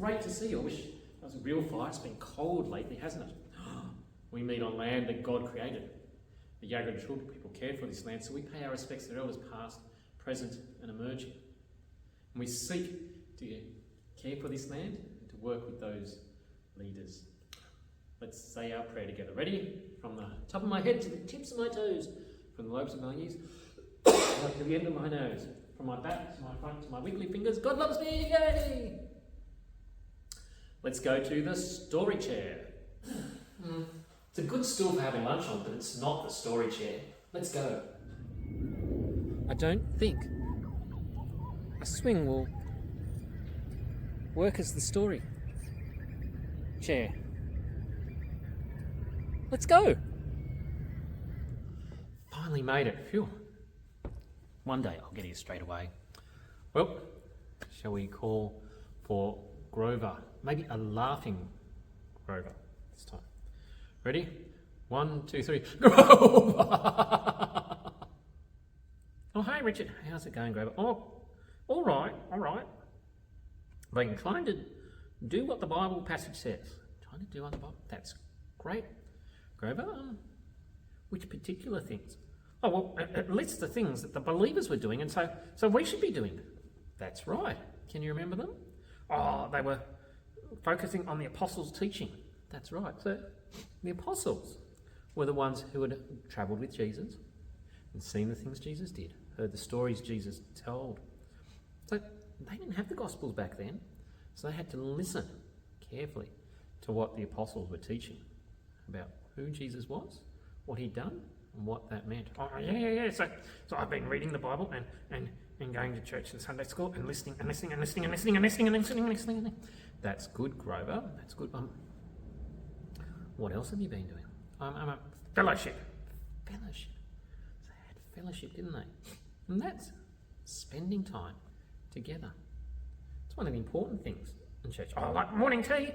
great to see you. I wish there was a real fire. It's been cold lately, hasn't it? We meet on land that God created. The Yagara people cared for this land, so we pay our respects to their elders past, present and emerging. And we seek to care for this land and to work with those leaders. Let's say our prayer together. Ready? From the top of my head to the tips of my toes, from the lobes of my ears to the end of my nose, from my back to my front to my wiggly fingers. God loves me! Yay! Let's go to the story chair. It's a good stool for having lunch on, but it's not the story chair. Let's go. I don't think a swing will work as the story chair. Let's go. Finally made it. Phew. One day I'll get here straight away. Well, shall we call for Grover? Maybe a laughing Grover this time. Ready? 1, 2, 3. Grover! Oh, hey Richard. How's it going, Grover? Oh, all right. But I'm trying to do what the Bible passage says. Trying to do what the Bible... That's great. Grover, which particular things? Oh, well, it lists the things that the believers were doing, and so we should be doing. That's right. Can you remember them? Oh, they were focusing on the apostles' teaching. That's right. So the apostles were the ones who had travelled with Jesus and seen the things Jesus did, heard the stories Jesus told. So they didn't have the Gospels back then, so they had to listen carefully to what the apostles were teaching about who Jesus was, what he'd done, and what that meant. Oh, yeah. So I've been reading the Bible and going to church and Sunday school and listening. That's good, Grover. That's good. What else have you been doing? Fellowship. So they had fellowship, didn't they? And that's spending time together. It's one of the important things in church. Oh, like morning tea.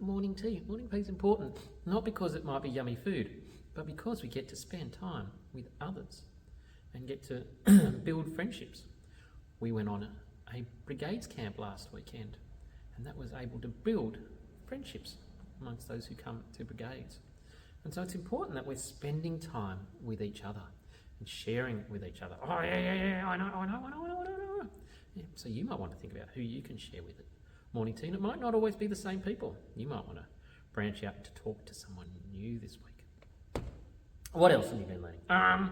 Morning tea is important, not because it might be yummy food, but because we get to spend time with others and get to build friendships. We went on a brigades camp last weekend, and that was able to build friendships amongst those who come to brigades. And so it's important that we're spending time with each other and sharing with each other. Oh, yeah, I know. Yeah, so you might want to think about who you can share with it. Morning tea, and it might not always be the same people. You might want to branch out to talk to someone new this week. What else have you been learning?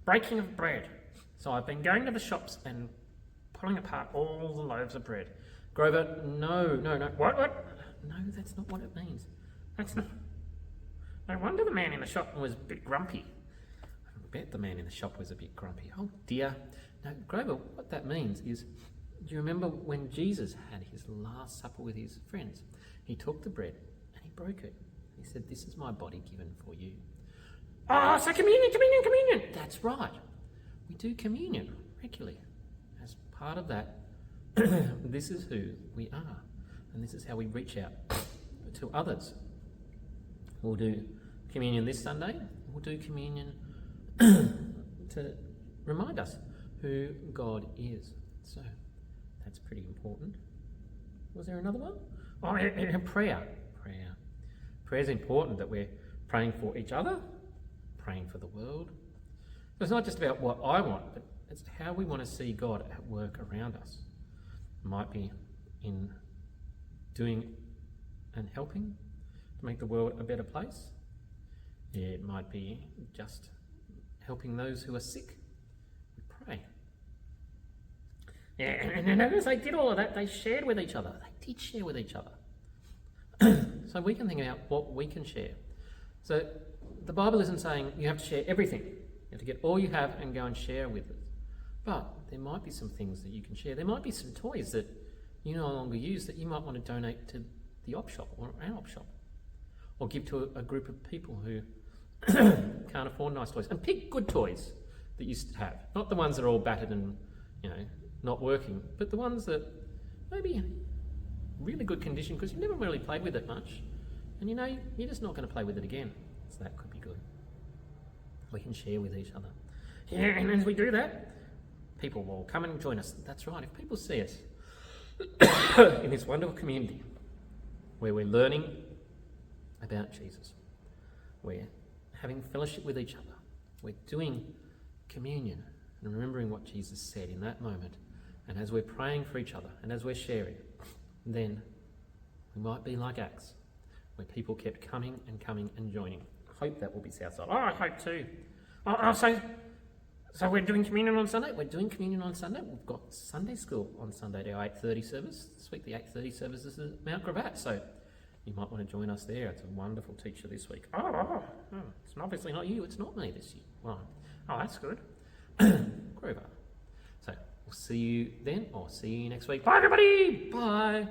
Breaking of bread. So I've been going to the shops and pulling apart all the loaves of bread. Grover, no. What? No, that's not what it means. That's not... No wonder the man in the shop was a bit grumpy. I bet the man in the shop was a bit grumpy. Oh dear. No, Grover, what that means is, do you remember when Jesus had his last supper with his friends? He took the bread and he broke it. He said, "This is my body given for you." Oh, so communion. That's right. We do communion regularly. As part of that, this is who we are. And this is how we reach out to others. We'll do communion this Sunday. We'll do communion to remind us who God is. So that's pretty important. Was there another one? Oh, and prayer. Prayer is important, that we're praying for each other, praying for the world. It's not just about what I want, but it's how we want to see God at work around us. It might be in doing and helping to make the world a better place. It might be just helping those who are sick. We pray. Yeah, and as they did all of that, they shared with each other. They did share with each other. So we can think about what we can share. So the Bible isn't saying you have to share everything. You have to get all you have and go and share with it. But there might be some things that you can share. There might be some toys that you no longer use that you might want to donate to the op shop or our op shop. Or give to a group of people who can't afford nice toys. And pick good toys that you have. Not the ones that are all battered and, not working, but the ones that maybe in really good condition because you've never really played with it much. And you're just not going to play with it again. So that could be good. We can share with each other. Yeah, and as we do that, people will come and join us. That's right. If people see us in this wonderful community, where we're learning about Jesus. We're having fellowship with each other. We're doing communion and remembering what Jesus said in that moment. And as we're praying for each other and as we're sharing, then we might be like Acts, where people kept coming and joining. I hope that will be Southside. Oh, I hope too. So we're doing communion on Sunday? We're doing communion on Sunday. We've got Sunday school on Sunday, our 8:30 service. This week the 8:30 service is at Mount Gravatt, so you might want to join us there. It's a wonderful teacher this week. It's obviously not you, it's not me this year. Well, that's good. Grover. So we'll see you then, or see you next week. Bye everybody! Bye!